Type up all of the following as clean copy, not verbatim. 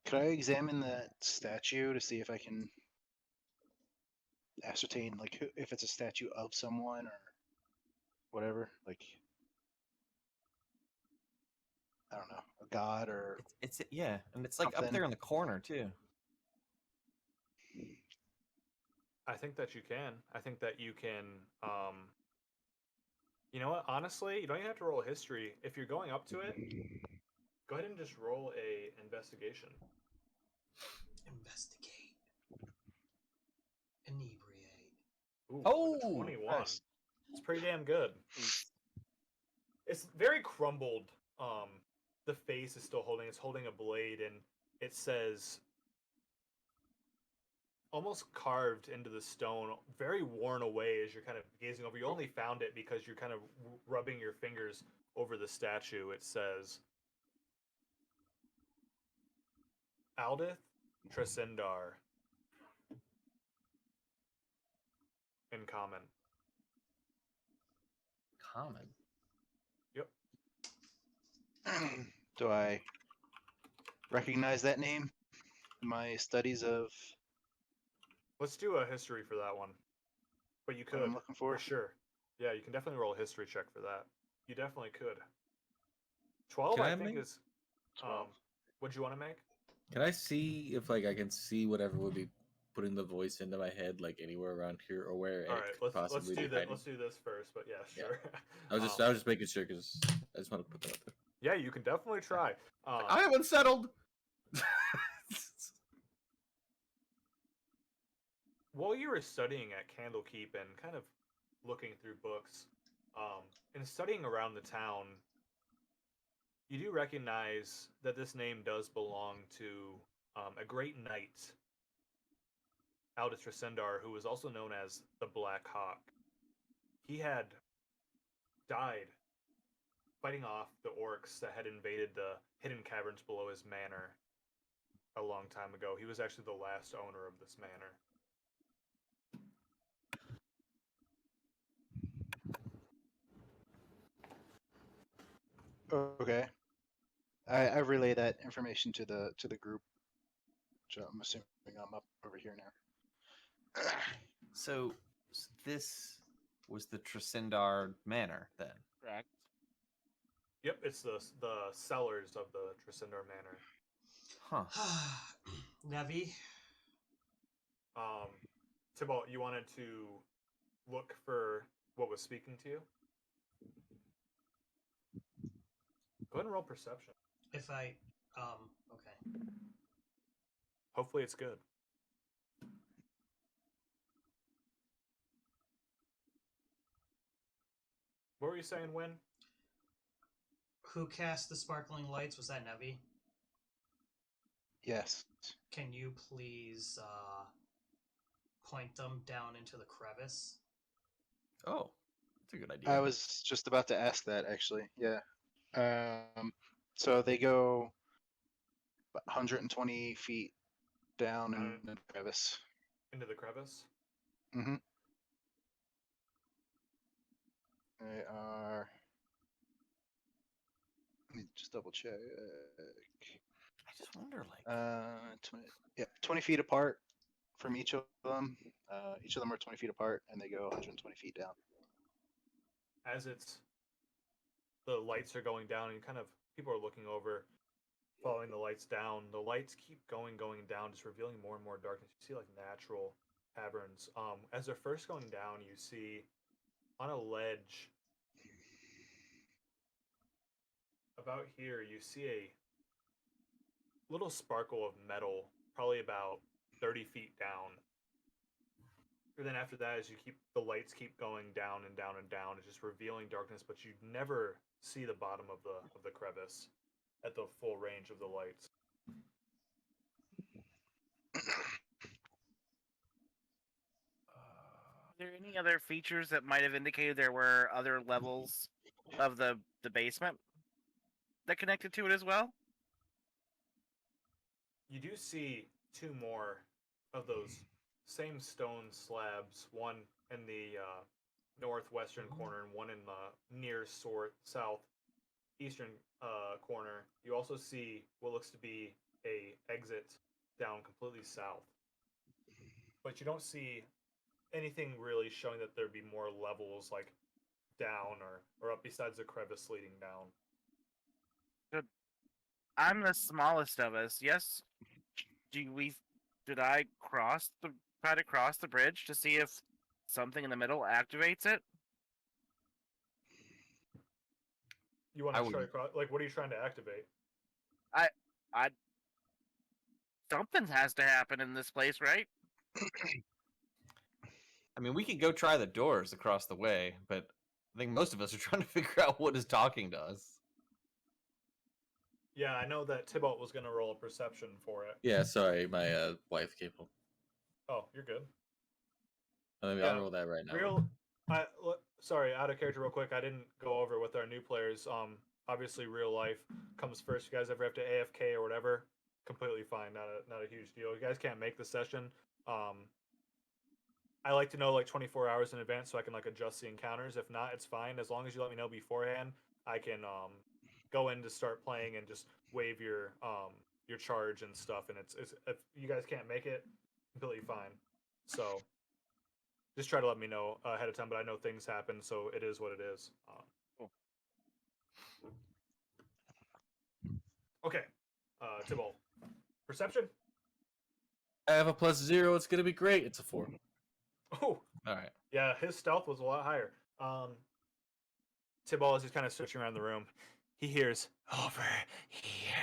Could I examine that statue to see if I can ascertain, like, if it's a statue of someone or whatever? Like, I don't know, a god or It's yeah, and it's like up something. there in the corner too. I think that you can. I think that you can. You know what? Honestly, you don't even have to roll history. If you're going up to it, go ahead and just roll a investigation. Investigate. Inebriate. Ooh, Oh, with a 21. Nice. It's pretty damn good. It's very crumbled. The face is still holding. It's holding a blade, and it says, almost carved into the stone, very worn away as you're kind of gazing over. You only found it because you're kind of rubbing your fingers over the statue. It says, Aldith Tresendar, in common. Common. Yep. Do I recognize that name? My studies of Let's do a history for that one. But you what could, I'm looking for. sure. Yeah, you can definitely roll a history check for that. You definitely could. 12, Can I I think, make- is... 12. What'd you want to make? Can I see if like I can see whatever would be putting the voice into my head, like anywhere around here, or where All it right, could let's possibly do be that. hiding? Let's do this first. But yeah, Yeah. sure. I was just making sure because I just want to put that out there. Yeah, you can definitely try. I haven't settled. While you were studying at Candlekeep and kind of looking through books, and studying around the town, you do recognize that this name does belong to a great knight, Aldous Tresendar, who was also known as the Black Hawk. He had died fighting off the orcs that had invaded the hidden caverns below his manor a long time ago. He was actually the last owner of this manor. Okay. I relay that information to the group. So I'm assuming I'm up over here now. So this was the Tresendar Manor then. Correct. Yep, it's the cellars of the Tresendar Manor. Huh. Nevi, Tybalt, you wanted to look for what was speaking to you? Go ahead and roll perception. if I, okay. Hopefully it's good. What were you saying, Win? Who cast the sparkling lights? Was that Nevi? Yes. Can you please point them down into the crevice? Oh, that's a good idea. I was just about to ask that actually. Yeah. So they go 120 feet down in the crevice. Into the crevice? Mm-hmm. They are. Let me just double check. I just wonder, like, 20 feet apart from each of them. Each of them are 20 feet apart, and they go 120 feet down. As the lights are going down, and kind of people are looking over, following the lights down. The lights keep going down, just revealing more and more darkness. You see like natural caverns. As they're first going down, you see on a ledge about here, you see a little sparkle of metal, probably about 30 feet down. And then after that, as the lights keep going down and down and down, it's just revealing darkness, but you never see the bottom of the crevice at the full range of the lights. Are there any other features that might have indicated there were other levels of the basement that connected to it as well? You do see two more of those same stone slabs, one in the northwestern corner and one in the near southeastern corner. You also see what looks to be a exit down completely south. But you don't see anything really showing that there'd be more levels like down or up besides the crevice leading down. I'm the smallest of us. Yes. Did I try to cross the bridge to see if something in the middle activates it? You want I to try to wouldn't. cross? Like, what are you trying to activate? I Something has to happen in this place, right? I mean, we could go try the doors across the way, but I think most of us are trying to figure out what is talking to us. Yeah, I know that Tybalt was going to roll a perception for it. Yeah, sorry, my wife came home. Oh, you're good. I'll Yeah, roll that right now. Sorry, out of character real quick. I didn't go over with our new players. Obviously, real life comes first. You guys ever have to AFK or whatever? Completely fine. Not a huge deal. You guys can't make the session. I like to know like 24 hours in advance so I can like adjust the encounters. If not, it's fine. As long as you let me know beforehand, I can go in to start playing and just waive your charge and stuff. And it's if you guys can't make it, completely fine. So just try to let me know ahead of time. But I know things happen, so it is what it is. Cool. Okay, Tybalt, perception. I have a +0. It's gonna be great. It's a 4. Oh, All right. yeah, his stealth was a lot higher. Tybalt is just kind of switching around the room. He hears over here,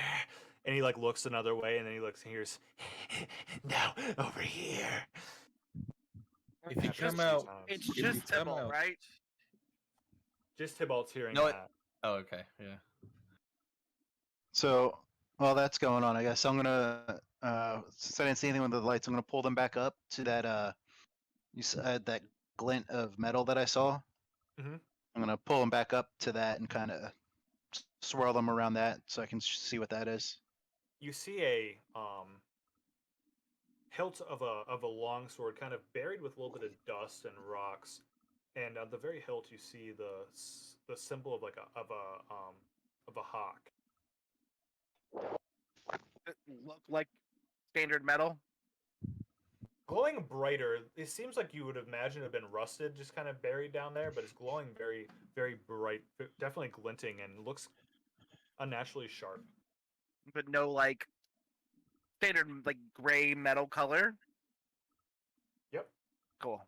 and he like looks another way, and then he looks and hears now over here. If you Happens come a few out, times. It's if you just come Tybalt, out- right? Just Tybalt's hearing No, that. Oh, okay. Yeah. So while that's going on, I guess I'm gonna since I didn't see anything with the lights, I'm gonna pull them back up to that you said that glint of metal that I saw. Mhm. I'm gonna pull them back up to that and kind of swirl them around that so I can see what that is. You see a hilt of a long sword, kind of buried with a little bit of dust and rocks, and on the very hilt you see the symbol of like a hawk. It look like standard metal. Glowing brighter. It seems like you would imagine it had been rusted, just kind of buried down there, but it's glowing very, very bright, definitely glinting, and looks unnaturally sharp. But no like standard like gray metal color. Yep. Cool.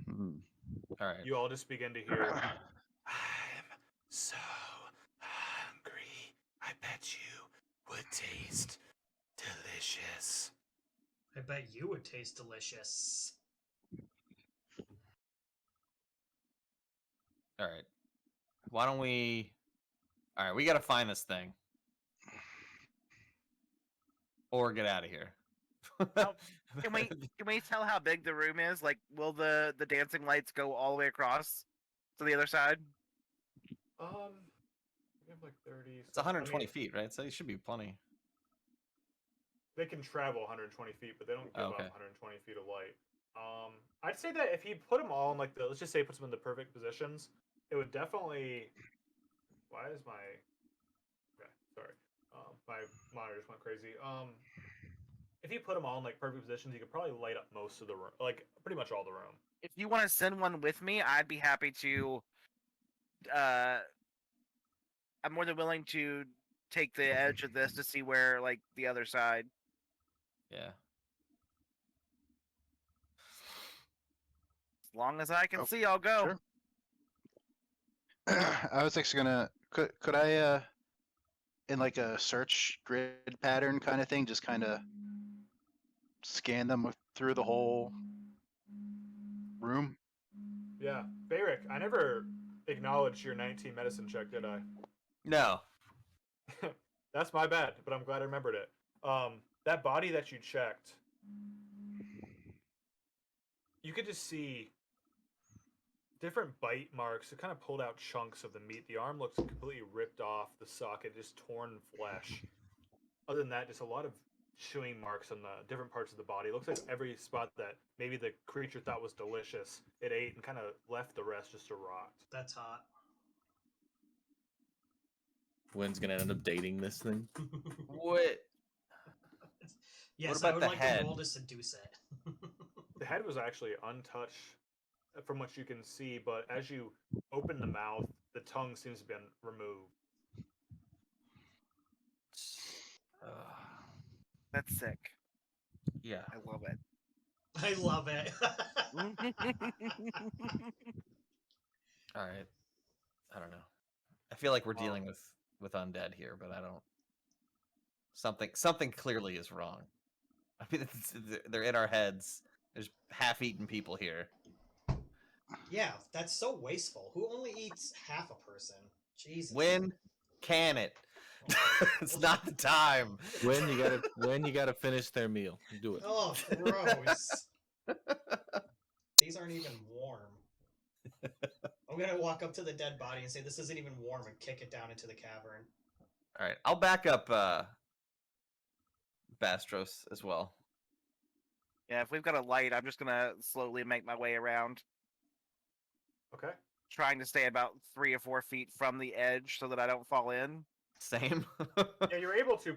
All right. You all just begin to hear, I'm so hungry. I bet you would taste delicious. I bet you would taste delicious. All right. Why don't we? All right, we got to find this thing, or get out of here. Oh, Can we tell how big the room is? Like, will the dancing lights go all the way across to the other side? We have like 30. It's 120 I mean, feet, right? So it should be plenty. they can travel 120 feet, but they don't give Okay. up 120 feet of light. I'd say that if he put them all in like let's just say he puts them in the perfect positions, it would definitely. Why is my? Okay, sorry. My monitor just went crazy. If you put them all in like perfect positions, you could probably light up most of the room, like pretty much all the room. If you want to send one with me, I'd be happy to. I'm more than willing to take the edge of this to see where like the other side. Yeah. As long as I can Oh, see, I'll go. sure. I was actually gonna could I in like a search grid pattern kind of thing, just kind of scan them through the whole room. Yeah, Bayrick, I never acknowledged your 19 medicine check, did I? No. That's my bad, but I'm glad I remembered it. That body that you checked, you could just see different bite marks. It kind of pulled out chunks of the meat. The arm looks completely ripped off the socket, just torn flesh. Other than that, just a lot of chewing marks on the different parts of the body. It looks like every spot that maybe the creature thought was delicious, it ate and kind of left the rest just to rot. That's hot. Gwen's gonna end up dating this thing. What? Yes, about I would the like head? to roll to seduce it. The head was actually untouched from what you can see, but as you open the mouth, the tongue seems to have been removed. That's sick. Yeah. I love it. I love it. All right. I don't know. I feel like we're Well- dealing with undead here, but I don't. Something clearly is wrong. I mean, they're in our heads. There's half-eaten people here. Yeah, that's so wasteful. Who only eats half a person? Jesus. When can it? It's not the time. When you gotta finish their meal. Do it. Oh, gross. These aren't even warm. I'm gonna walk up to the dead body and say, "This isn't even warm," and kick it down into the cavern. All right, I'll back up Bastros as well. Yeah, if we've got a light, I'm just gonna slowly make my way around, Okay. trying to stay about 3 or 4 feet from the edge so that I don't fall in. Same. Yeah, you're able to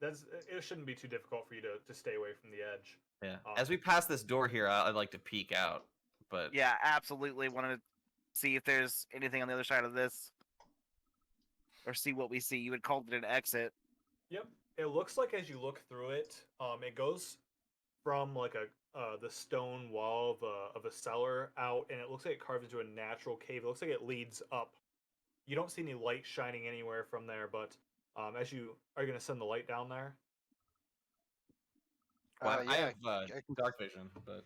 it shouldn't be too difficult for you to stay away from the edge. Yeah. As we pass this door here, I'd like to peek out, but Yeah, absolutely. Wanted to see if there's anything on the other side of this, or see what we see. You had called it an exit. Yep. It looks like as you look through it, it goes from like the stone wall of a cellar out, and it looks like it carves into a natural cave. It looks like it leads up. You don't see any light shining anywhere from there, but as you are you gonna send the light down there? well, I yeah, have I can- dark vision, but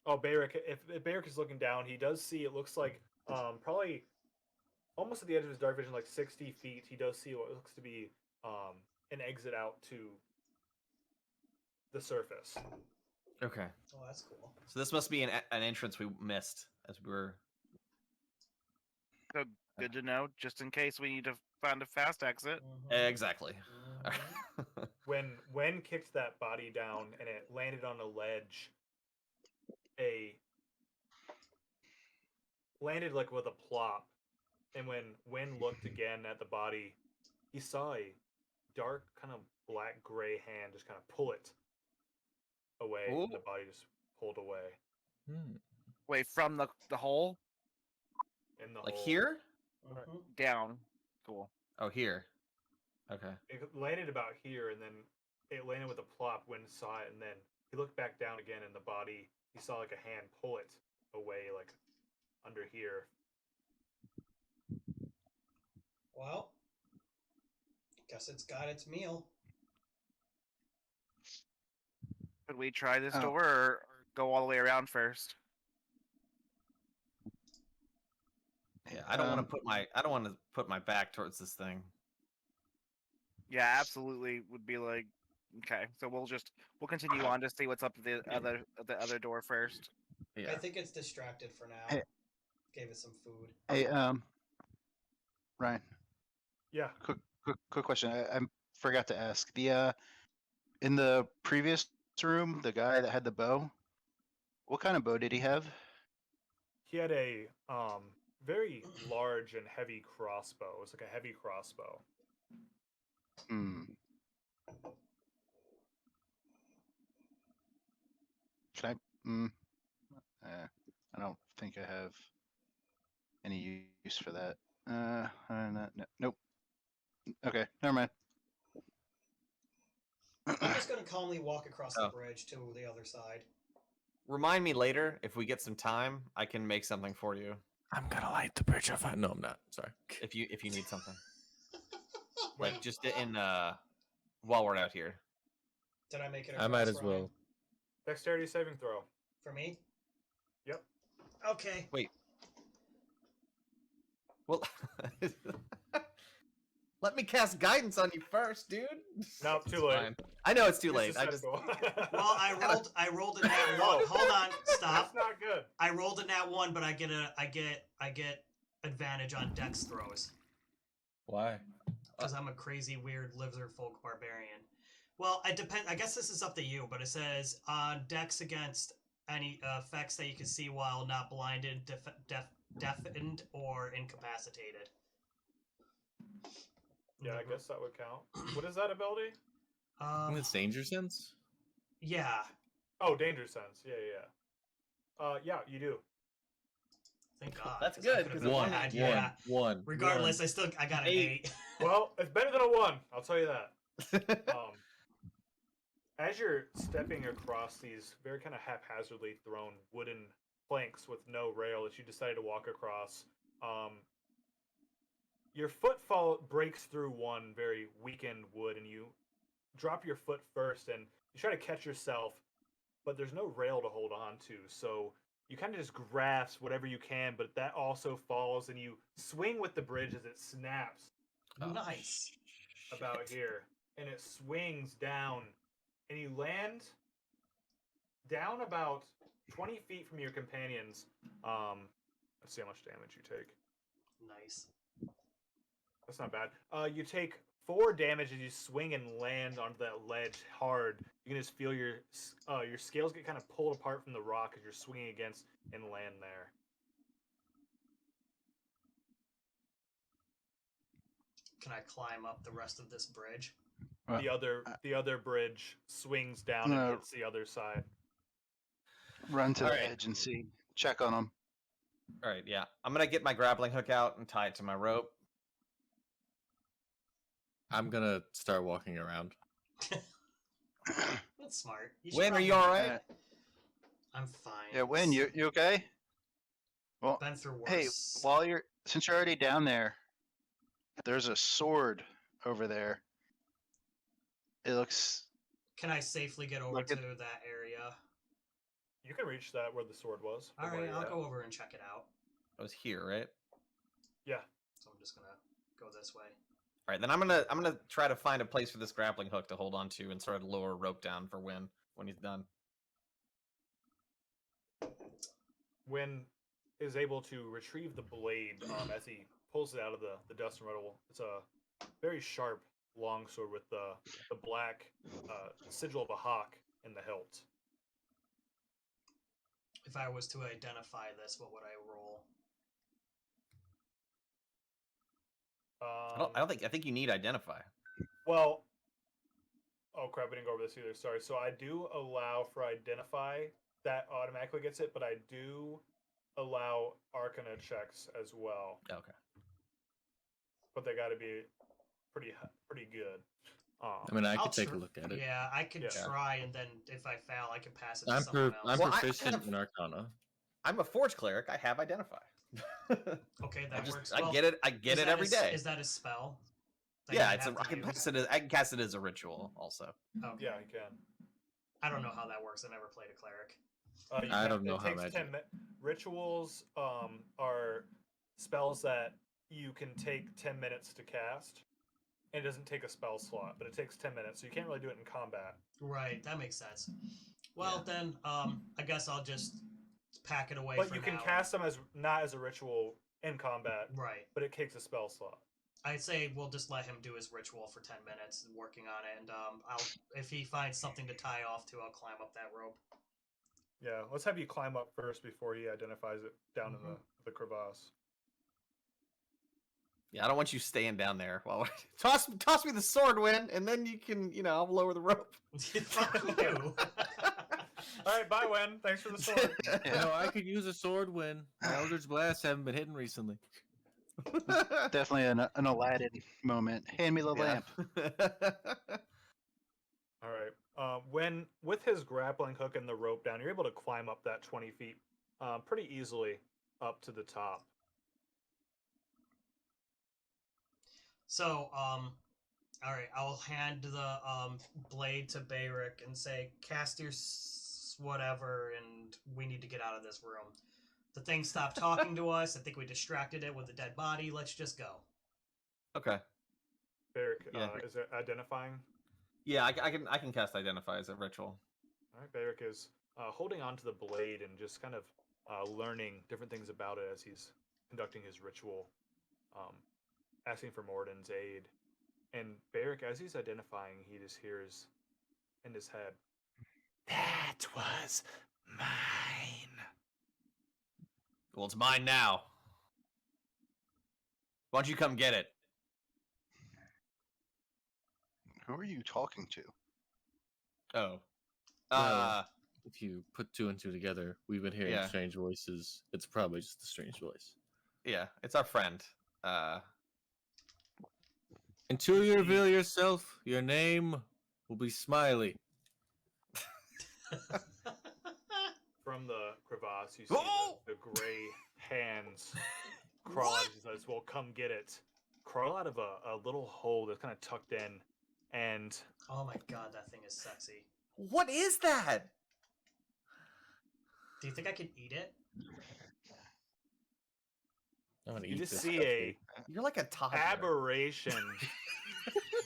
Oh, Bayrick, if Bayrick is looking down, he does see. It looks like probably almost at the edge of his dark vision, like 60 feet. He does see what looks to be an exit out to the surface. okay. Oh, that's cool. So this must be an entrance we missed as we were. So good to know, just in case we need to find a fast exit. Mhm. Exactly. Mhm. When kicked that body down and it landed on a ledge, landed like with a plop, and when looked again at the body, he saw a dark kind of black gray hand just kind of pull it away, and the Ooh. body just pulled away Wait, from the hole in the Like hole. here? Mhm. down. Cool. Oh, here. Okay. It landed about here, and then it landed with a plop. When saw it, and then he looked back down again, and the body, he saw like a hand pull it away, like under here. Well, guess it's got its meal. Could we try this Oh. door or go all the way around first? Yeah, I don't want Um, to put my back towards this thing. Yeah, absolutely. Would be like, okay. So we'll continue on to see what's up at the other door first. Yeah. I think it's distracted for now. Hey. Gave it some food. Hey, Ryan, Yeah. quick question. I forgot to ask. In the previous room, the guy that had the bow, what kind of bow did he have? He had a very large and heavy crossbow. It's like a heavy crossbow. Hmm. Can I? I don't think I have any use for that. Nope. Okay, never mind. I'm just gonna calmly walk across the Oh. bridge to the other side. Remind me later if we get some time. I can make something for you I'm gonna light the bridge on fire. No, I'm not. Sorry. if you need something. When Like just in while we're out here. Did I make it? I might across, as Ryan? well. dexterity saving throw. For me? Yep. Okay. Wait. Well, let me cast guidance on you first, dude. Nope, It's too late. fine. I know it's too You're late. I just susceptible. Well, I rolled a nat one. Hold on, stop. That's not good. I rolled a nat one, but I get advantage on dex throws Why? because I'm a crazy weird lizard folk barbarian. Well, it depends. I guess this is up to you, but it says on dex against any effects that you can see while not blinded, deafened, or incapacitated. Yeah, I guess that would count. What is that ability? I think it's danger sense. Yeah. Oh, danger sense. Yeah, you do. Thank God. That's 'cause that good, could've 'cause been One, bad, one, yeah. one. Regardless, I got an 8. Well, it's better than a 1. I'll tell you that. As you're stepping across these very kind of haphazardly thrown wooden planks with no rail that you decided to walk across, your footfall breaks through one very weakened wood, and you drop your foot first, and you try to catch yourself, but there's no rail to hold on to, so you kind of just grasp whatever you can, but that also falls, and you swing with the bridge as it snaps Nice. about here, and it swings down, and you land down about 20 feet from your companions. Let's see how much damage you take. Nice. That's not bad. You take 4 damage as you swing and land onto that ledge hard. You can just feel your scales get kind of pulled apart from the rock as you're swinging against and land there. Can I climb up the rest of this bridge? The other bridge swings down and hits the other side. Run to All the right. edge and see. Check on them. All right, yeah. I'm gonna get my grappling hook out and tie it to my rope. I'm gonna start walking around. That's smart. You should Win, are you probably- all right? Uh, I'm fine. Yeah, Win, you okay? Well, Been through worse. hey, since you're already down there, there's a sword over there. It looks Can I safely get over Look to at- that area? You can reach that where the sword was. All from where right, you're I'll at. go over and check it out. I was here, right? Yeah. So I'm just gonna go this way. All right, then I'm gonna try to find a place for this grappling hook to hold on to and sort of lower rope down for Win when he's done. Win is able to retrieve the blade as he pulls it out of the dust and rubble. It's a very sharp longsword with the black sigil of a hawk in the hilt. If I was to identify this, what would I roll? I think you need identify. Well, oh crap, we didn't go over this either. Sorry. So I do allow for identify. That automatically gets it, but I do allow Arcana checks as well. Okay. But they got to be pretty good. I mean, I I'll could take a tr- look at it. Yeah, I could Yeah. try, and then if I fail, I can pass it to I'm someone else. Well, I proficient have- in Arcana. I'm a forge cleric. I have identify. Okay, that works. I Well, get it. I get is it that every day. Is that a spell? that Yeah, you it's have to I can use? pass it. I can cast it as a ritual also. Okay. Yeah, you can. I don't know how that works. I never played a cleric. You I can- don't know it how takes magic- 10 rituals are spells that you can take 10 minutes to cast. And it doesn't take a spell slot, but it takes 10 minutes, so you can't really do it in combat. Right, that makes sense. Well, then, I guess I'll just pack it away. But for you can now. cast them as not as a ritual in combat, Right. but it takes a spell slot. I'd say we'll just let him do his ritual for 10 minutes, working on it, and if he finds something to tie off to, I'll climb up that rope. Yeah, let's have you climb up first before he identifies it down in the crevasse. Yeah, I don't want you staying down there while toss me the sword, Win, and then you can I'll lower the rope. Fuck you. All right, bye, Wen. Thanks for the sword. You know, I could use a sword when my Eldritch Blasts haven't been hitting recently. definitely an Aladdin moment. Hand me the lamp. All right. When with his grappling hook and the rope down, you're able to climb up that 20 feet pretty easily up to the top. So, all right, I'll hand the blade to Bayrick and say, cast your whatever, and we need to get out of this room. The thing stopped talking to us. I think we distracted it with a dead body. Let's just go. Okay. Barrick, Yeah. is it identifying? Yeah, I can cast identify as a ritual. All right, Barrick is holding onto the blade and just kind of learning different things about it as he's conducting his ritual, asking for Morden's aid. And Barrick, as he's identifying, he just hears in his head, "That was mine." Well, it's mine now. Why don't you come get it? Who are you talking to? Oh. Well, if you put two and two together, we've been hearing Yeah. strange voices. It's probably just a strange voice. Yeah, it's our friend. Until you reveal yourself, your name will be Smiley. From the crevasse, you see Oh! the gray hands crawl out. He says, "Well, come get it." Crawl out of a little hole that's kind of tucked in, and Oh my god, that thing is sexy. What is that? Do you think I could eat it? I'm gonna you eat just this see stuff, a dude. You're like a toddler. aberration,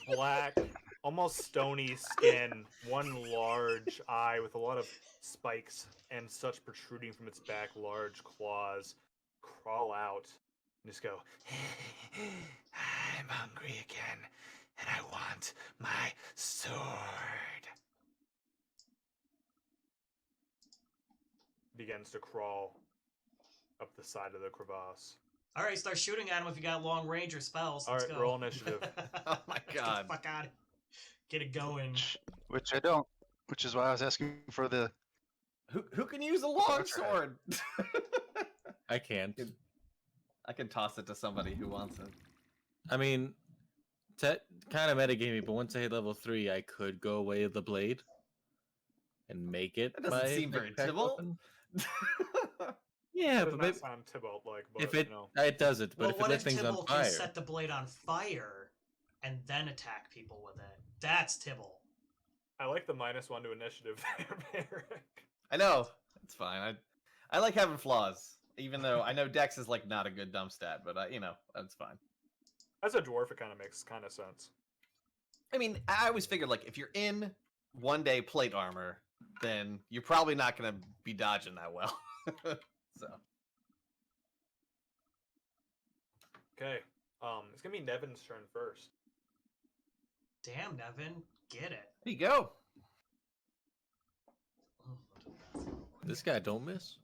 black, almost stony skin, one large eye with a lot of spikes and such protruding from its back, large claws crawl out and just go, "I'm hungry again, and I want my sword." Begins to crawl up the side of the crevasse. All right, start shooting at him if you got long range or spells. All Let's right, go. roll initiative. Oh my God. Get the fuck out. Get it going. Which I don't. Which is why I was asking for the. Who can use a long That's right. sword? I can't. I can toss it to somebody who wants it. I mean, kind of metagamey, but once I hit level 3, I could go away with the blade and make it. That doesn't my seem very attack Tybalt. weapon. Yeah, Does but not maybe sound Tybalt-like, but if it you know. it doesn't. But Well, if it what lit if things on Tybalt can fire, set the blade on fire and then attack people with it? That's Tybalt. I like the -1 to initiative there, Barrick. I know. It's fine. I like having flaws, even though I know Dex is like not a good dump stat, but that's fine. As a dwarf, it kind of makes kind of sense. I mean, I always figured like if you're in 1-day plate armor, then you're probably not going to be dodging that well. So Okay, it's gonna be Nevin's turn first. Damn, Nevin, get it. there you go. Oh, I'll do the bathroom real quick. this guy don't miss.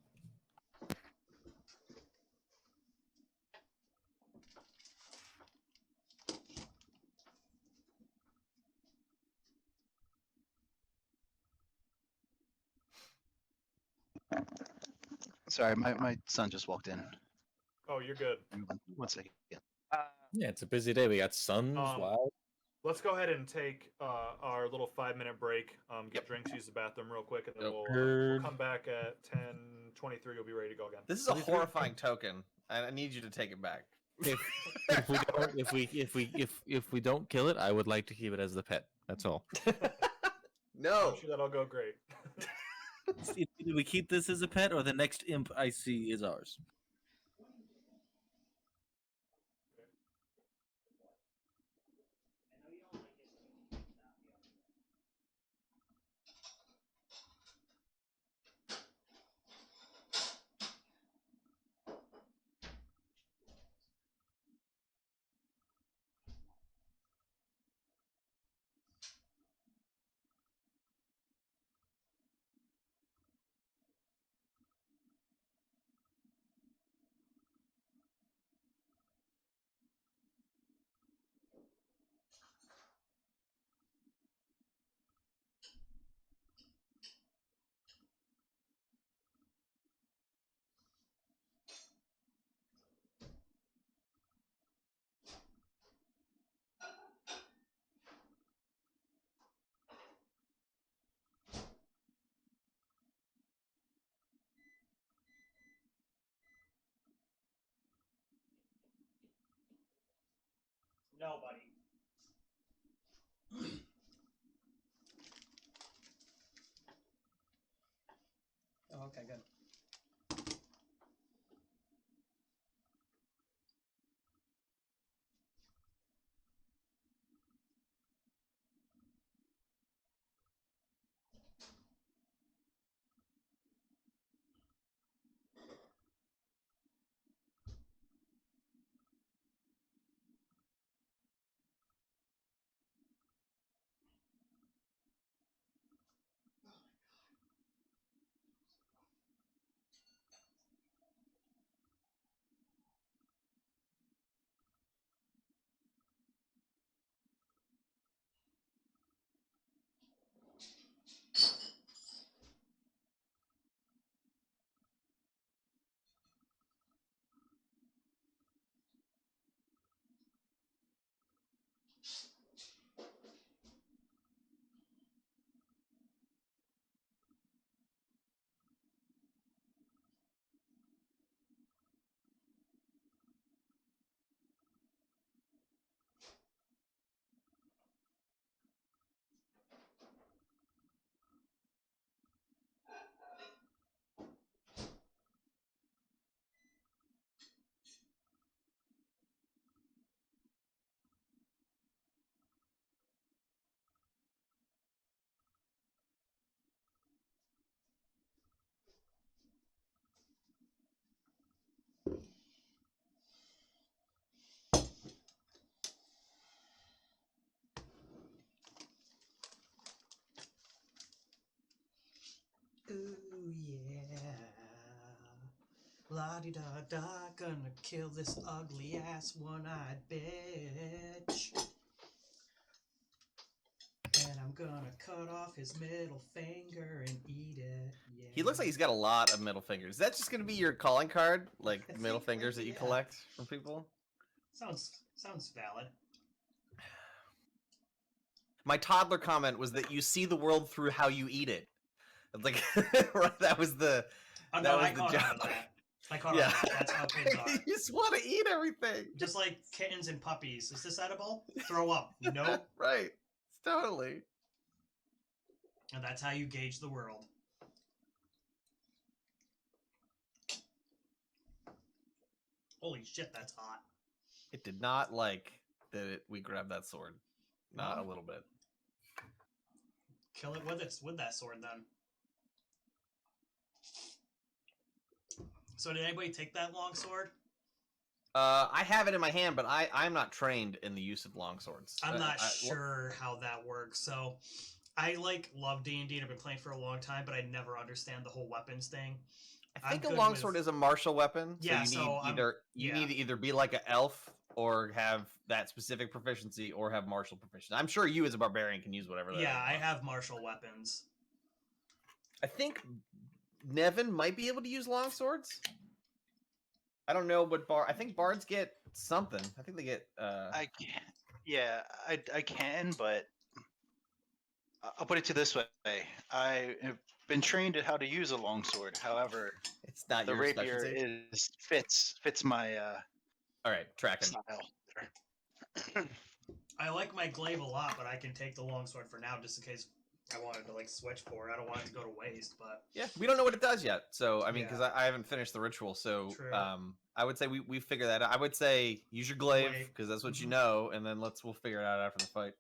Sorry, my son just walked in. Oh, you're good. One second. Yeah, it's a busy day. We got suns. Um, Wow. Let's go ahead and take our little 5-minute break. Get Yep. drinks, use the bathroom real quick, and then Yep. we'll Heard. come back at 10:23. We'll be ready to go again. This is a horrifying token, and I need you to take it back. If we don't kill it, I would like to keep it as the pet. That's all. No. I'm sure that'll go great. Either we keep this as a pet, or the next imp I see is ours. No, buddy. Oh, okay, good. La di da da, gonna kill this ugly ass one-eyed bitch. And I'm gonna cut off his middle finger and eat it. Yeah. He looks like he's got a lot of middle fingers. Is that just going to be your calling card? Like I middle think fingers that maybe, you yeah. collect from people? Sounds valid. My toddler comment was that you see the world through how you eat it. It's like, that was the... Oh That no, was I the caught on joke. to that. I caught on to that. That's how kids are. You just want to eat everything. Just like kittens and puppies. Is this edible? Throw up. Nope. Right. Totally. And that's how you gauge the world. Holy shit, that's hot. It did not like that we grabbed that sword. Not a little bit. Kill it with that sword then. So did anybody take that long sword? I have it in my hand, but I'm not trained in the use of longswords. I'm not sure how that works. So I love D&D and I've been playing for a long time, but I never understand the whole weapons thing. I think I'm a good longsword with- is a martial weapon. Yeah, so you need to either be like an elf or have that specific proficiency or have martial proficiency. I'm sure you as a barbarian can use whatever that Yeah, is. I have martial weapons. I think Nevin might be able to use longswords. I don't know, but I think bards get something. I think they get. I can. Yeah, I can, but I'll put it to this way: I have been trained at how to use a longsword. However, it's not the your rapier specialty. fits my All right, tracking. style. I like my glaive a lot, but I can take the longsword for now just in case I wanted to switch for it. I don't want it to go to waste, but Yeah, we don't know what it does yet. So I mean, because Yeah. I haven't finished the ritual, so True. I would say we figure that out. I would say use your glaive Glaive. because that's what you Mhm. know, and then we'll figure it out after the fight.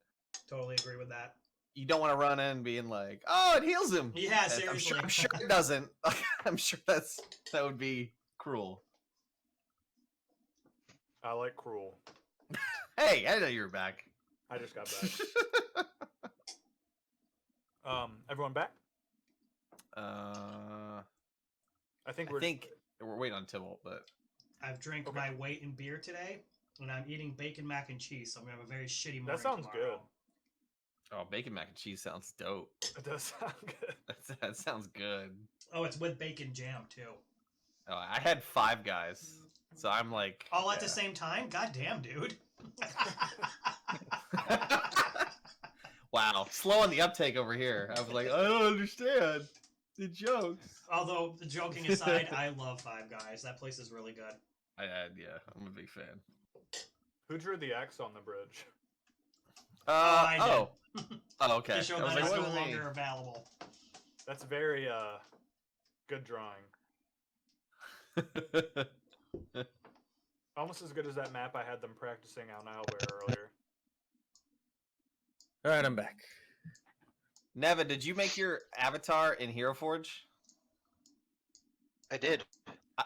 totally agree with that. You don't want to run in being like, "Oh, it heals him." Yeah, And seriously. I'm sure it doesn't. I'm sure that would be cruel. I like cruel. Hey, I know you were back. I just got back. Everyone back? I I think we're waiting on Tybalt, but I've drank Okay. my weight in beer today, and I'm eating bacon mac and cheese, so I'm gonna have a very shitty morning. that sounds tomorrow. oh, bacon mac and cheese sounds dope. good. It does sound good. That sounds good. Oh, it's with bacon jam too. Oh, I had 5 guys, so I'm like, All at the Yeah. same time? God damn, dude. wow, slow on the uptake over here. I was like, I don't understand the jokes. Although, joking aside, I love Five Guys. That place is really good. Yeah, I'm a big fan. Who drew the X on the bridge? I oh, okay. To show I was that like, it's what no was me? longer available. That's very good drawing. Almost as good as that map I had them practicing on Owlbear earlier. All right, I'm back. Nevin, did you make your avatar in Hero Forge? I did.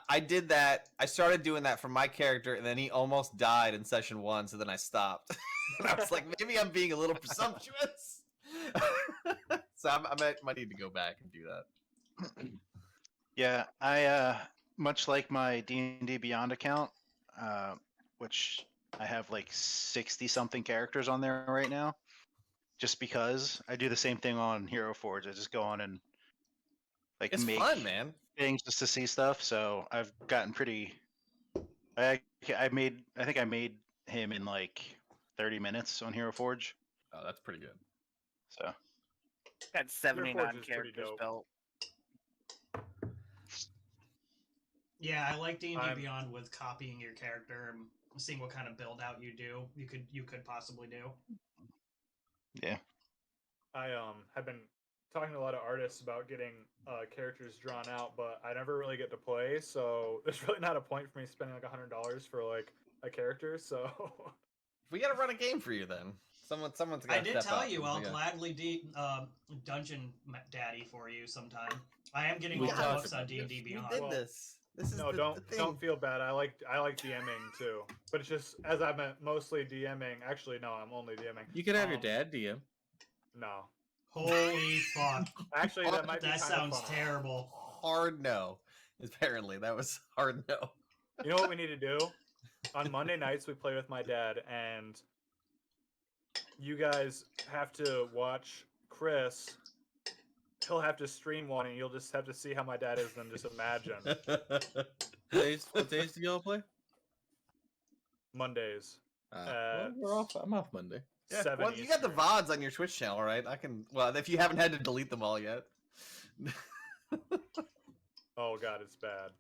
I did that. I started doing that for my character, and then he almost died in session 1, so then I stopped. And I was like, maybe I'm being a little presumptuous. So I might need to go back and do that. Yeah, I much like my D&D Beyond account, which I have like 60 something characters on there right now. Just because I do the same thing on Hero Forge, I just go on and like It's make fun, man. things just to see stuff. So I've gotten pretty. I think I made him in like 30 minutes on Hero Forge. Oh, that's pretty good. So Got 79 Forge is pretty characters dope. built. Yeah, I like D&D I'm- Beyond with copying your character and seeing what kind of build out you do. You could possibly do. yeah, I have been talking to a lot of artists about getting characters drawn out, but I never really get to play, so there's really not a point for me spending like $100 for like a character. So We gotta run a game for you then. Someone's got. I did tell you I'll gladly dungeon daddy for you sometime. I am getting We all the talked books on about D&D this. We Beyond. did Well, this. This is no, the don't thing. feel bad. I like DMing too, but it's just as I'm mostly DMing. Actually, no, I'm only DMing. You could have your Um, dad DM. No, Holy fuck. actually, that might be That kinda sounds fun. terrible. Hard no. Apparently, that was hard no. You know what we need to do? On Monday nights, we play with my dad, and you guys have to watch Chris. He'll have to stream one, and you'll just have to see how my dad is, and then just imagine. What days do y'all play? Mondays. Well, we're off. I'm off Monday. Yeah, 7 well, you got the Eastern. VODs on your Twitch channel, right? I can. Well, if you haven't had to delete them all yet. Oh god, it's bad.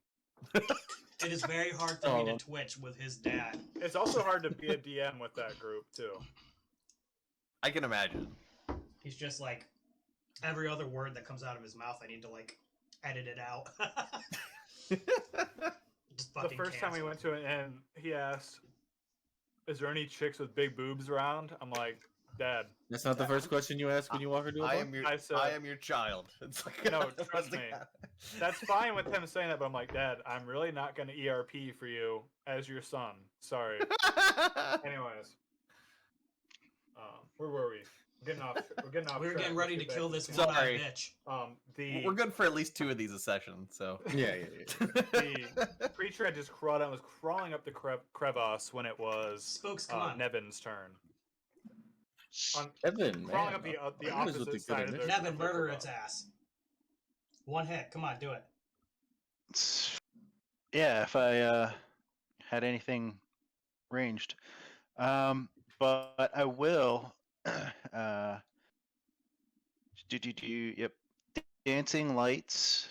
It is very hard for me to Twitch with his dad. It's also hard to be a DM with that group too. I can imagine. He's just like, every other word that comes out of his mouth, I need to like edit it out. Just The fucking first time we cancel. went to it, and he asked, "Is there any chicks with big boobs around?" I'm like, "Dad." That's not the first question you ask when you walk into a I bar? am your. I said- I am your child. It's like No, trust me. That's fine with him saying that, but I'm like, "Dad, I'm really not going to ERP for you as your son. Sorry." Anyways, where were we? We're getting off. We're getting off. We were track. getting Let's ready to get back kill to this the one-eyed Sorry. bitch. We're good for at least 2 of these a session. So. Yeah. The creature had just crawled out, was crawling up the crevasse when it was Spokes, come on. Nevin's turn. Evan, Crawling man. up the Evan is with opposite the good side of the initiative. Nevin, of the murder crevasse. its ass. One hit. Come on, do it. Yeah, if I had anything ranged. But I will. Yep. Dancing lights.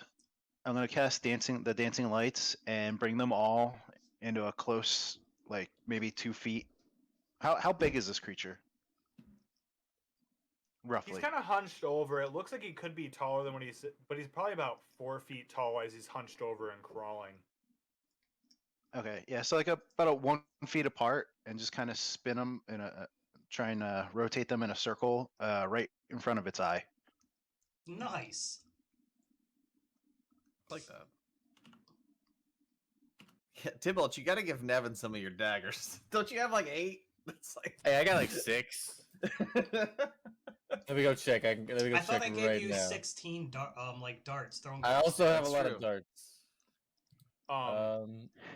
I'm gonna cast the dancing lights and bring them all into a close, like maybe 2 feet. How big is this creature? He's Roughly. kind of hunched over. It looks like he could be taller than what he's, but he's probably about 4 feet tall as he's hunched over and crawling. Okay, yeah, so like about 1 feet apart, and just kind of spin them in try and rotate them in a circle, right in front of its eye. Nice. Like that. Yeah, Tybalt, you gotta give Nevin some of your daggers. Don't you have like 8? It's like. Hey, I got like 6. Let me go check. Let me go I thought I check gave right you now. 16 like darts. Throwing I darts. also have a That's lot true. of darts.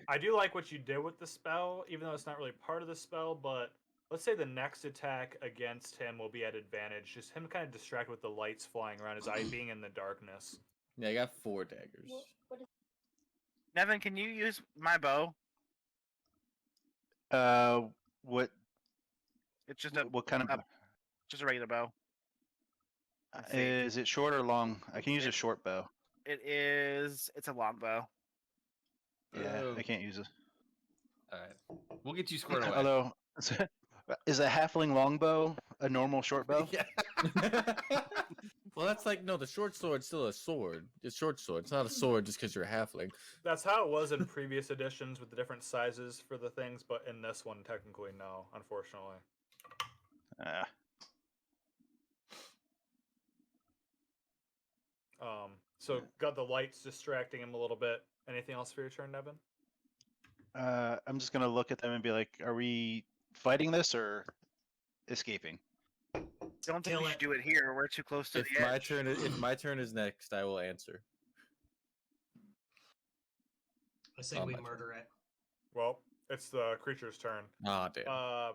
I do like what you did with the spell, even though it's not really part of the spell, but let's say the next attack against him will be at advantage. Just him kind of distracted with the lights flying around his eye being in the darkness. Yeah, I got 4 daggers. Nevin, can you use my bow? What It's just a what kind of just a regular bow. Let's see. is it short or long? I can use a short bow. It's a long bow. Yeah, Oh. I can't use it. All right, we'll get you squared away. Although, is a halfling longbow a normal short bow? Yeah. Well, that's like, no, the short sword's still a sword. It's short sword. It's not a sword just because you're a halfling. That's how it was in previous editions with the different sizes for the things, but in this one, technically, no, unfortunately. Ah. So got the lights distracting him a little bit. Anything else for your turn, Nevin? I'm just gonna look at them and be like, "Are we fighting this or escaping?" Don't think Kill we it. should do it here. We're too close to If the my edge. if my turn is next, I will answer. I say Oh, we my murder it. Well, it's the creature's turn. Ah, damn.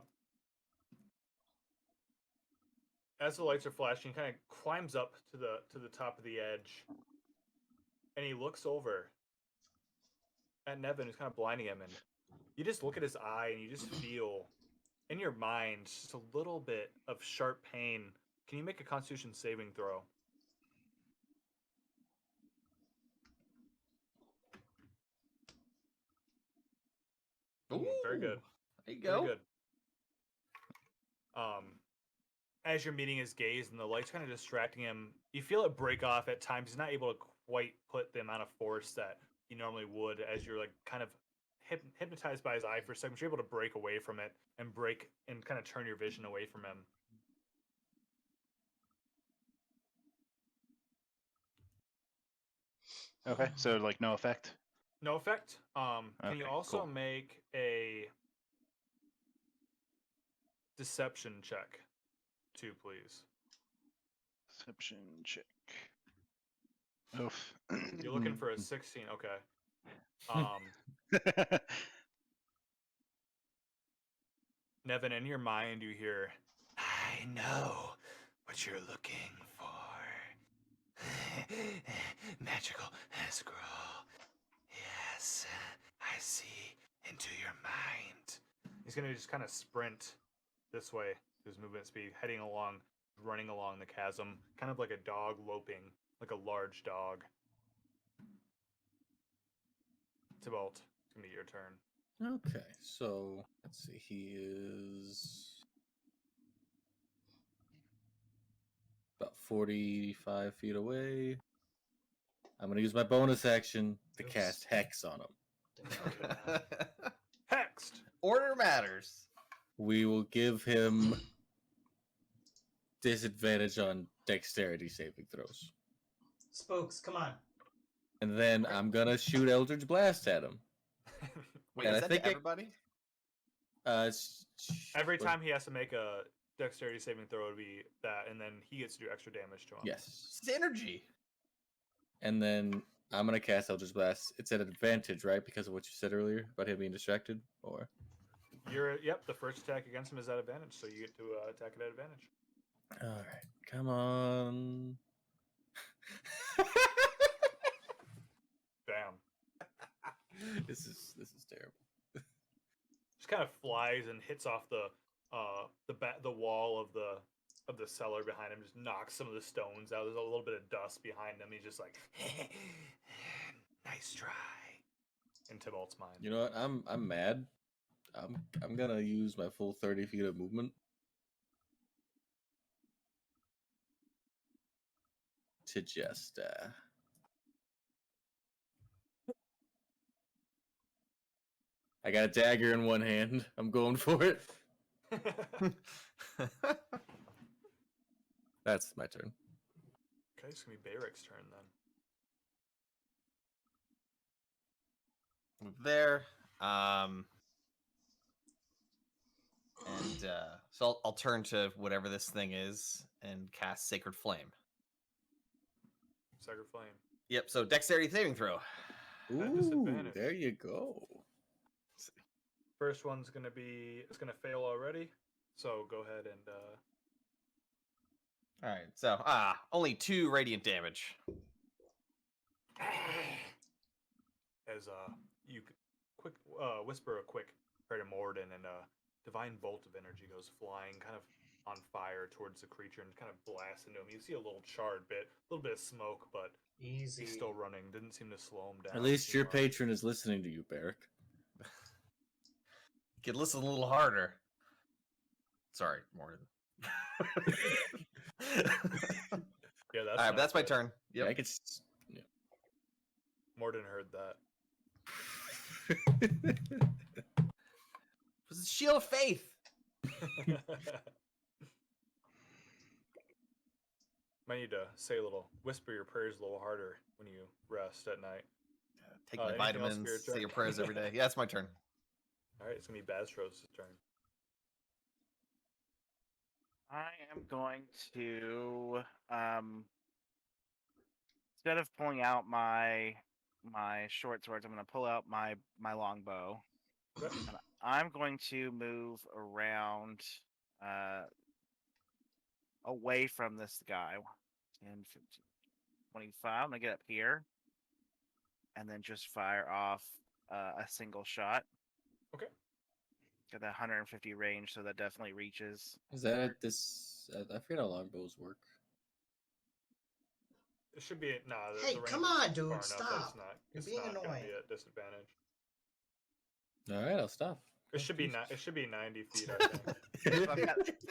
As the lights are flashing, he kind of climbs up to the top of the edge, and he looks over at Nevin, who's kind of blinding him, and you just look at his eye, and you just feel in your mind just a little bit of sharp pain. Can you make a Constitution saving throw? Very good. There you Very go. good. As you're meeting his gaze and the lights kind of distracting him, you feel it break off at times. He's not able to quite put the amount of force that he normally would as you're like kind of hypnotized by his eye for a second. But you're able to break away from it and break and kind of turn your vision away from him. Okay, so like no effect. No effect. Can you Okay, also cool. make a deception check, too, please? Deception check. Oof. You're looking for a 16. Okay. Nevin, in your mind, you hear, "I know what you're looking for. Magical scroll. Yes, I see into your mind." He's gonna just kind of sprint this way, his movement speed, running along the chasm, kind of like a dog loping, like a large dog. Tybalt, it's gonna be your turn. Okay, so let's see. He is about 45 feet away. I'm going to use my bonus action to Oops. cast Hex on him. Didn't know that. Hexed. Order matters. We will give him disadvantage on dexterity saving throws. Spokes, come on. And then I'm going to shoot Eldritch Blast at him. Wait, And is I that think to everybody? Every time he has to make a dexterity saving throw, it would be that, and then he gets to do extra damage to him. Yes. Synergy. And then I'm going to cast Eldritch Blast. It's at advantage, right? Because of what you said earlier about him being distracted? Or Yep, the first attack against him is at advantage, so you get to attack it at advantage. all right. Come on. Bam. This is terrible. Just kind of flies and hits off the wall of the cellar behind him. Just knocks some of the stones out. There's a little bit of dust behind him. He's just like, nice try. In Tybalt's mind. You know what? I'm mad. I'm gonna use my full 30 feet of movement to just I got a dagger in one hand. I'm going for it. That's my turn. Okay, it's gonna be Bayrick's turn then. Move there. So I'll turn to whatever this thing is and cast Sacred Flame. Sacred Flame. Yep, so dexterity saving throw. At Ooh, disadvantage. there you go. First one's it's gonna fail already. So go ahead and Alright, so only 2 radiant damage. as you quick whisper a quick prayer to Morden, and a divine bolt of energy goes flying, kind of on fire towards the creature, and kind of blasts into him. You see a little charred bit, a little bit of smoke, but Easy. he's still running. Didn't seem to slow him down. At least too your much. patron is listening to you, Barrick. Could listen a little harder. Sorry, Morgan. Yeah, that's Alright, not that's my good. turn. Yeah, Yep. I could. Yeah. Morden heard that. It was a shield of faith. Might need to say whisper your prayers a little harder when you rest at night. Take my anything else for vitamins, your say turn? your prayers every day. Yeah, it's my turn. All right, it's gonna be Bazros' turn. I am going to instead of pulling out my short swords, I'm going to pull out my longbow. Okay. And I'm going to move around away from this guy. 10, 15, 25. I'm going to get up here and then just fire off a single shot. Okay. Got that 150 range, so that definitely reaches. Is that at this? I forget how longbows work. It should be the Hey, range come is on, far dude, enough that stop. You're It's being not gonna annoying. be at disadvantage. All right, I'll stop. It should be It should be 90 feet. I think. So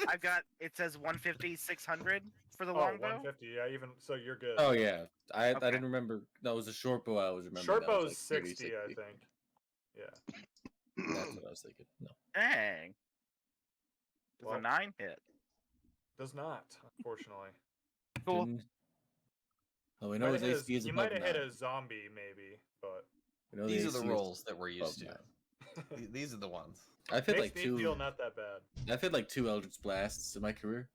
I've got. It says 150, 600 for the Oh, longbow. 150. Yeah, even so, you're good. Oh yeah, I Okay. didn't remember. That was a short bow. I was remembering. Short that was bow's like 30, 60, I think. Yeah. That's what I was thinking. No. Dang. Does Well, a 9 hit? Does not, unfortunately. Cool. Didn't- Oh, we know his AC is You above might have hit 9. a zombie, maybe, but We know These the are the AC is rolls that we're used above to. 9. These are the ones. I've hit makes like me feel two. not that bad. I've hit like 2 Eldritch Blasts in my career.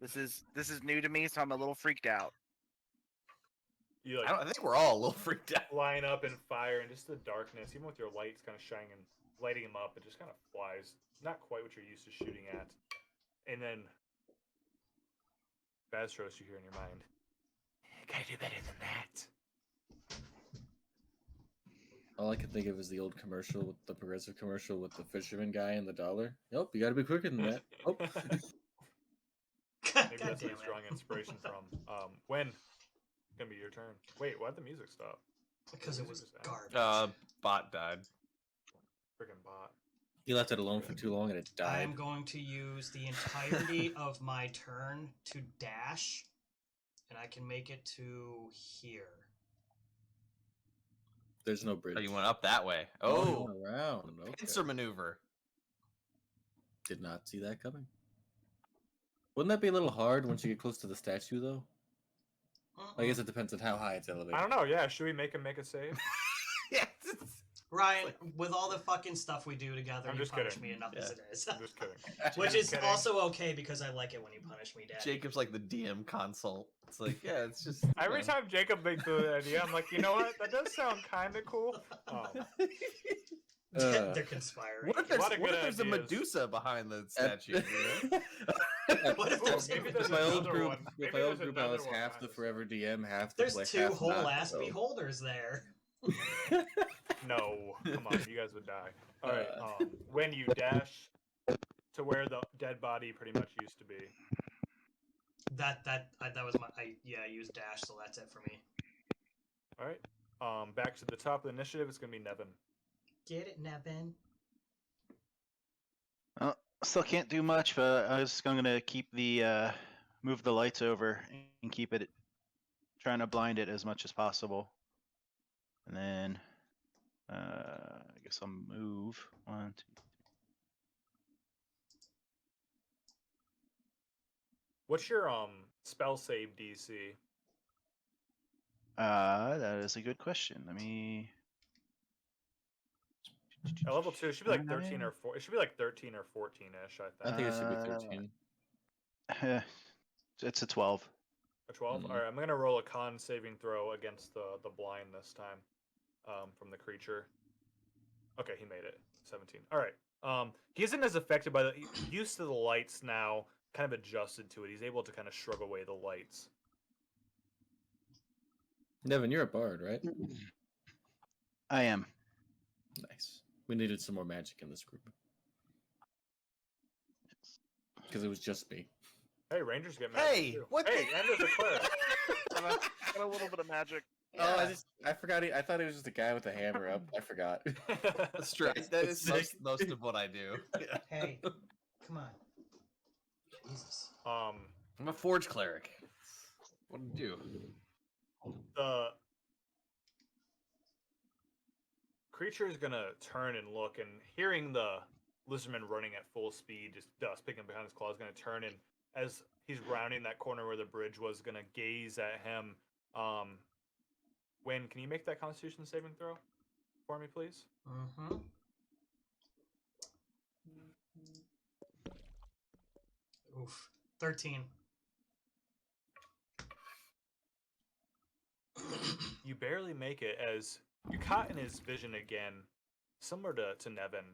This is new to me, so I'm a little freaked out. You I think we're all a little freaked out. line up and fire, and just the darkness, even with your lights kind of shining and lighting him up, it just kind of flies. Not quite what you're used to shooting at. And then Baztros, you hear in your mind, gotta do better than that. All I can think of is the old commercial, with the progressive commercial with the fisherman guy and the dollar. Nope, you got to be quicker than that. Oh. God Maybe that's what damn he's drawing inspiration from. When? Gonna be your turn. Wait, why'd the music stop? Because it was Music just ended. garbage. Bot died. Freaking bot. You left it alone for too long and it I died. am going to use the entirety of my turn to dash, and I can make it to here. There's no bridge. Oh, you went up that way. you Oh, went around. Okay. pincer maneuver. Did not see that coming. Wouldn't that be a little hard once you get close to the statue, though? I guess it depends on how high it's elevated. I don't know. Yeah, should we make him make a save? Yeah. Ryan, with all the fucking stuff we do together, I'm you just punish kidding. me enough as Yeah. it is. I'm just kidding. Which Just is kidding. also okay because I like it when you punish me, Dad. Jacob's like the DM consult. It's like, yeah, it's just Every time Jacob makes the idea, I'm like, you know what? That does sound kind of cool. They're conspiring. What if A lot of good there's a ideas. Medusa behind the statue? You know? What if there's, Maybe With there's my old another group, one. with Maybe my old there's group, I was another one half behind the this. forever DM, half the there's like two half whole not, ass so. beholders there. No, come on, you guys would die. All right, when you dash to where the dead body pretty much used to be. That was my I used dash, so that's it for me. All right, back to the top of the initiative. It's gonna be Nevin. Get it, Nevin. Still can't do much, but I was gonna keep the move the lights over and keep it, trying to blind it as much as possible. And then I guess I'll move 1, 2. What's your spell save DC? That is a good question. Let me. At level 2, it should be like 13 or 4. It should be like 13 or 14-ish, I I think. think it should be 13. It's a 12. A 12? Mhm. Alright, I'm going to roll a con saving throw against the blind this time from the creature. Okay, he made it. 17. Alright. He isn't as affected by the... Used to the lights now, kind of adjusted to it. He's able to kind of shrug away the lights. Nevin, you're a bard, right? I am. Nice. We needed some more magic in this group. Because it was just me. Hey, Rangers get magic Hey, too. what Hey, the- and there's a cleric. Got a little bit of magic. Oh, I forgot. I thought it was just a guy with a hammer up. I forgot. That's right. That is most of what I do. Hey, come on. Jesus. I'm a forge cleric. What do you do? The creature is gonna turn and look, and hearing the lizardman running at full speed, just dust picking behind his claws, gonna turn, and as he's rounding that corner where the bridge was, gonna gaze at him. Wynn, can you make that Constitution saving throw for me, please? Mm-hmm. Oof. 13. You barely make it as you're caught in his vision again, similar to Nevin,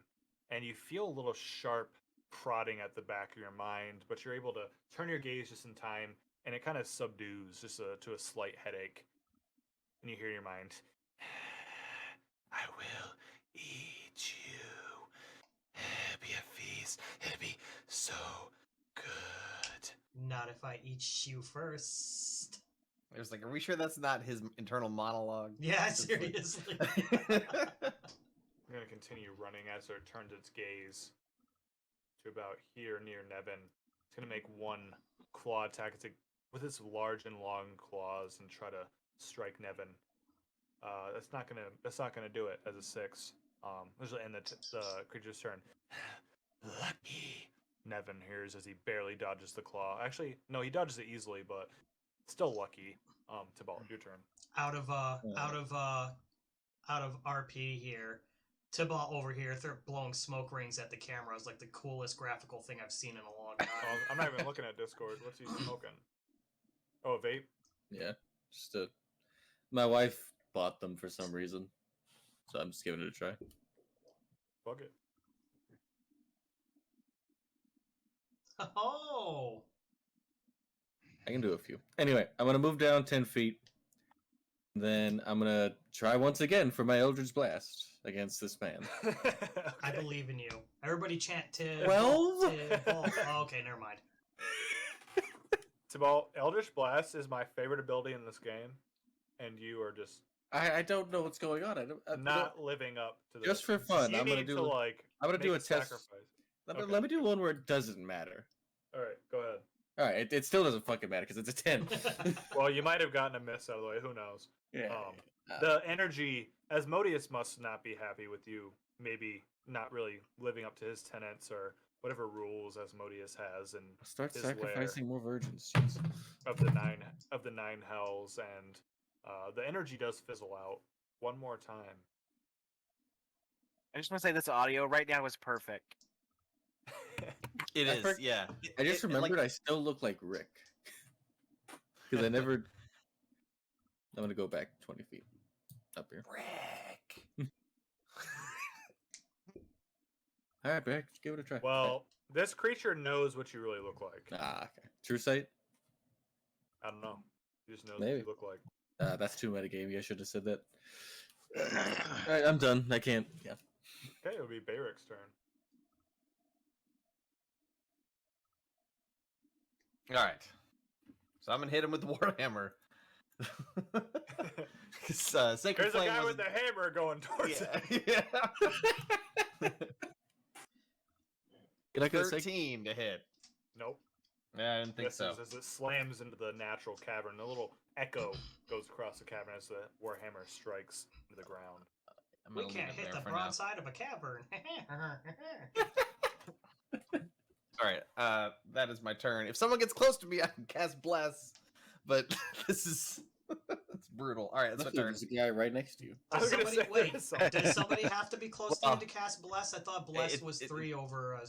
and you feel a little sharp prodding at the back of your mind, but you're able to turn your gaze just in time, and it kind of subdues just to a slight headache. And you hear in your mind, I will eat you. It'll be a feast. It'll be so good. Not if I eat you first. I was like, are we sure that's not his internal monologue? Yeah, It's like- seriously. I'm going to continue running as it turns its gaze to about here near Nevin. It's going to make one claw attack. It's with its large and long claws and try to strike Nevin. That's not gonna do it as a 6. This will end the creature's turn. Lucky. Nevin hears as he barely dodges the claw. Actually, no, he dodges it easily, but still lucky. Tibalt, your turn. Out of RP here, Tibalt over here, they're blowing smoke rings at the camera. It's like the coolest graphical thing I've seen in a long time. I'm not even looking at Discord. What's he smoking? Oh, a vape. Yeah, just a My wife bought them for some reason, so I'm just giving it a try. Fuck it. Oh. I can do a few. Anyway, I'm gonna move down 10 feet. Then I'm gonna try once again for my Eldritch Blast against this man. I believe in you. Everybody chant to 12? Oh, okay, never mind. Tibalt, Eldritch Blast is my favorite ability in this game, and you are just I don't know what's going on. I not living up to this. Just for fun, You I'm gonna need do to like. I'm gonna make do a test. sacrifice. Okay. Let me do one where it doesn't matter. All right, go ahead. All right, it still doesn't fucking matter because it's a 10. Well, you might have gotten a miss out of the way. Who knows? Yeah. The energy, Asmodeus must not be happy with you. Maybe not really living up to his tenets or whatever rules Asmodeus has, and Start his sacrificing more virgins. Jeez. of the nine hells, and the energy does fizzle out one more time. I just want to say this audio right now is perfect. It I is, for- yeah. I just remembered I still look like Rick. Because I never. I'm gonna go back 20 feet up here. Rick. All right, Rick, give it a try. Well, this creature knows what you really look like. Okay. True sight. I don't know. He just knows Maybe. what you look like. That's too metagame. I should have said that. All right, I'm done. I can't. Yeah. Okay, it'll be Bayrick's turn. All right. So I'm gonna hit him with the warhammer. Sacred There's a Flame guy was with the hammer going towards him. yeah. Can I get a 13 to hit. Nope. Yeah, I didn't think This so. is as it slams into the natural cavern. A little echo goes across the cavern as the warhammer strikes into the ground. I'm We gonna can't leave it hit there the for now. broadside of a cavern. All right, that is my turn. If someone gets close to me, I can cast Bless, but this is it's brutal. All right, that's my turn. There's a guy right next to you. I was gonna say Wait, there's something. does somebody have to be close to Well, you to cast Bless? I thought Bless was 3 over a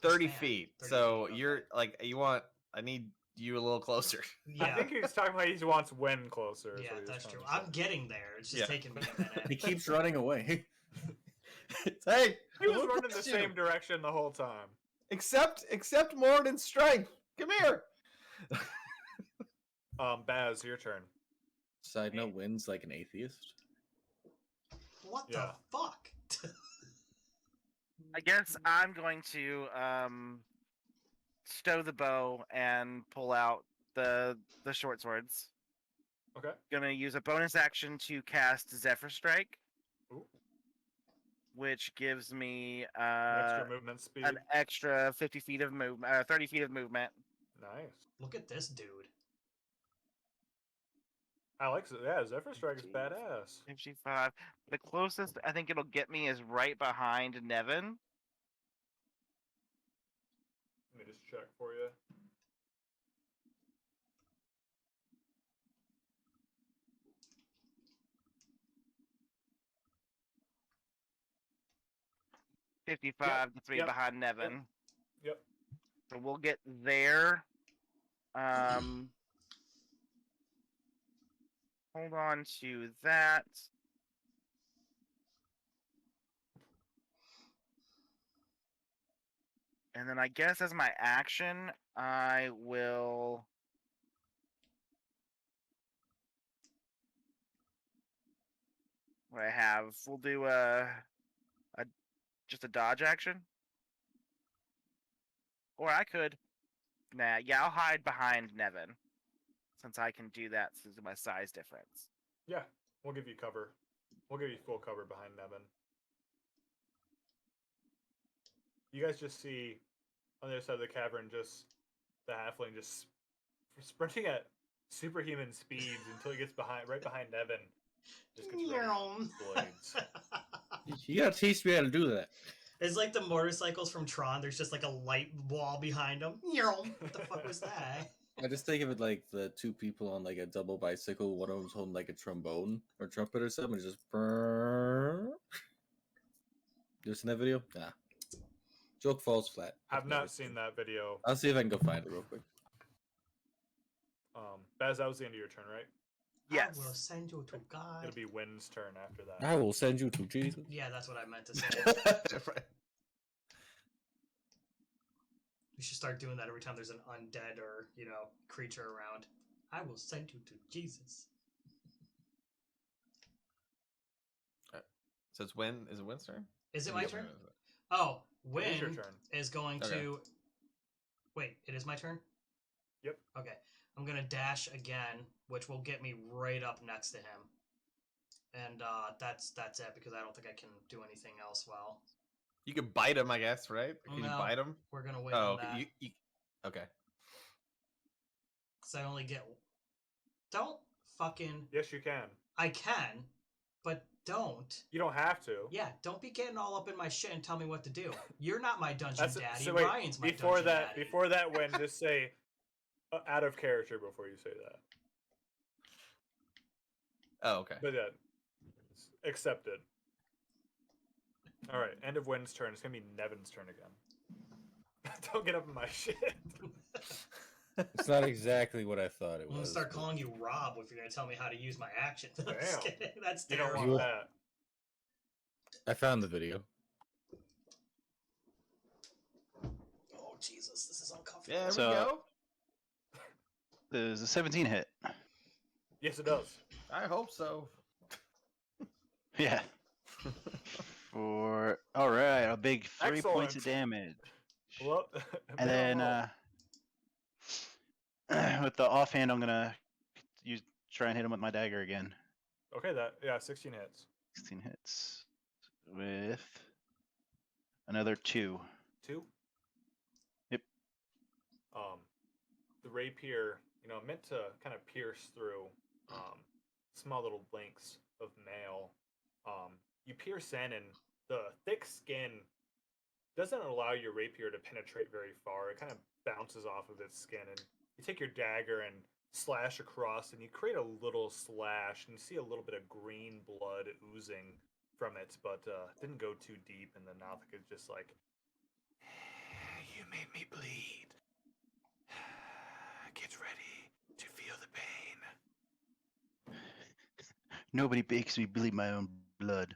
30 feet. 30 So feet, okay. you're like I need you a little closer. I Yeah, think he's talking about he wants when closer. is yeah, what he was that's trying true. to say. I'm getting there. It's just Yeah. taking me a minute. He keeps running away. Hey, He was look running at the you. same direction the whole time. Except Mordin's strength. Come here. Baz, your turn. Side note, wins like an atheist. What Yeah. the fuck? I guess I'm going to stow the bow and pull out the short swords. Okay. Gonna use a bonus action to cast Zephyr Strike, Ooh. which gives me Extra movement speed. an extra 50 feet of movement, 30 feet of movement. Nice. Look at this dude. I like it. Yeah, Zephyr Strike is badass. 55. The closest I think it'll get me is right behind Nevin. Let me just check for you. Fifty-five to 3 yep, behind Nevin. Yep. So we'll get there. Hold on to that. And then I guess as my action, I will. What I have, we'll do just a dodge action. Or I could. Nah, yeah, I'll hide behind Nevin. Since I can do that since of my size difference. Yeah, we'll give you cover. We'll give you full cover behind Nevin. You guys just see on the other side of the cavern, just the halfling just sprinting at superhuman speeds until he gets right behind Nevin. Just gets ready for blades. You gotta teach me how to do that. It's like the motorcycles from Tron. There's just like a light wall behind them. What the fuck was that? I just think of it like the two people on like a double bicycle. One of them's holding like a trombone or trumpet or something. It's just. You seen that video? Nah. Joke falls flat. I've not seen that video. I'll see if I can go find it real quick. Baz, that was the end of your turn, right? Yes. I will send you to God. It'll be Wynn's turn after that. I will send you to Jesus. Yeah, that's what I meant to say. Right. We should start doing that every time there's an undead or, creature around. I will send you to Jesus. So it's Wynn. Is it Wynn's turn? Is it You my get turn? Wynn. Oh, It is your Wynn turn. is going Okay. to... Wait, it is my turn? Yep. Okay. I'm going to dash again, which will get me right up next to him. And that's it, because I don't think I can do anything else well. You could bite him, I guess, right? Can you No. bite him? We're going to wait Oh, on that. okay. Okay. Because I only get... Don't fucking... Yes, you can. I can, but don't. You don't have to. Yeah, don't be getting all up in my shit and tell me what to do. You're not my dungeon That's daddy. so wait, Ryan's my before dungeon that, daddy. before that, Wynn, just say out of character before you say that. Oh, okay. But yeah, it's accepted. All right, end of Wynn's turn. It's gonna be Nevin's turn again. Don't get up in my shit. It's not exactly what I thought it I'm gonna was. start but- calling you Rob if you're gonna tell me how to use my action. I'm just Damn. kidding. That's You don't terrible. want that. I found the video. Oh Jesus, this is uncomfortable. There So- we go. There's a 17 hit. Yes, it does. I hope so. Yeah. For all right, a big 3 points of Excellent. damage, Well, and then with the offhand, I'm gonna try and hit him with my dagger again. okay, 16 hits. 16 hits with another 2. 2. Yep. The rapier, meant to kind of pierce through small little blinks of mail. You pierce in, and the thick skin doesn't allow your rapier to penetrate very far. It kind of bounces off of its skin, and you take your dagger and slash across, and you create a little slash, and you see a little bit of green blood oozing from it, but didn't go too deep, and the mouth could just like, you made me bleed. Get ready to feel the pain. Nobody makes me bleed my own blood.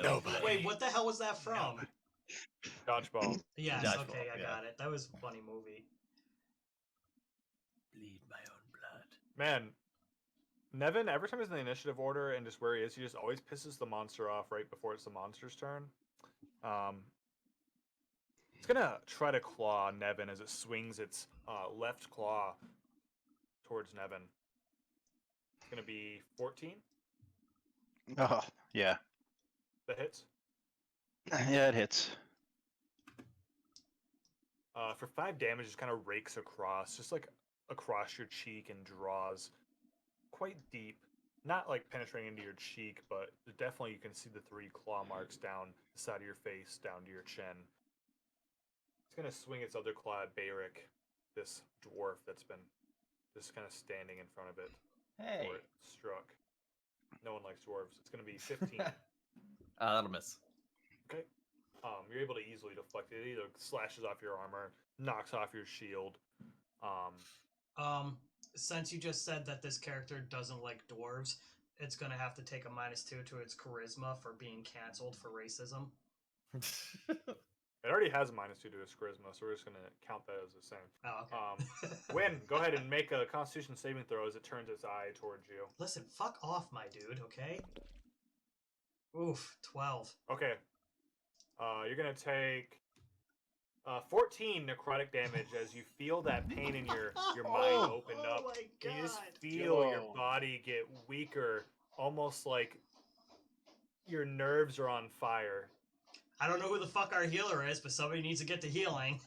Nobody. Wait, what the hell was that from? Dodgeball. Yes, Dodgeball, okay, I yeah. got it. That was a funny movie. Bleed my own blood. Man, Nevin, every time he's in the initiative order and just where he is, he just always pisses the monster off right before it's the monster's turn. It's gonna try to claw Nevin as it swings its left claw towards Nevin. It's gonna be 14. Oh, yeah. That hits. Yeah, it hits. For 5 damage, it just kind of rakes across, just like across your cheek, and draws quite deep. Not like penetrating into your cheek, but definitely you can see the 3 claw marks down the side of your face, down to your chin. It's gonna swing its other claw at Bayrick, this dwarf that's been just kind of standing in front of it. Hey. Before it struck. No one likes dwarves. It's gonna be 15. That'll miss. Okay. You're able to easily deflect it. It either slashes off your armor, knocks off your shield. Since you just said that this character doesn't like dwarves, it's gonna have to take a -2 to its charisma for being canceled for racism. It already has a -2 to its charisma, so we're just gonna count that as the same. Oh, okay. Wynn, go ahead and make a Constitution saving throw as it turns its eye towards you. Listen, fuck off, my dude, okay? Oof, 12. Okay. You're gonna take 14 necrotic damage as you feel that pain in your mind open up. Oh my god. And you just feel your Yo. body get weaker, almost like your nerves are on fire. I don't know who the fuck our healer is, but somebody needs to get to healing.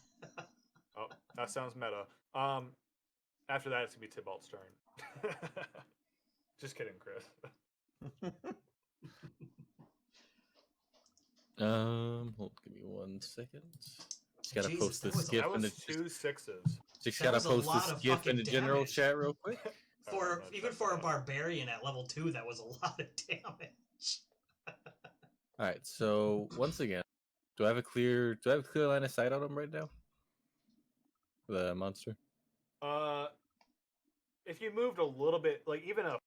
Oh, that sounds meta. After that, it's gonna be Tybalt's turn. Just kidding, Chris. Hold, give me 1 second. Just gotta Jesus, post that this was a- skiff That in was the 2 6s. just That gotta was a post lot this of skiff in fucking the general damage. chat real quick. For I'm gonna even check for that a out. barbarian at level 2, that was a lot of damage. All right, so once again, do I have a clear line of sight on him right now? The monster. if you moved a little bit, like even a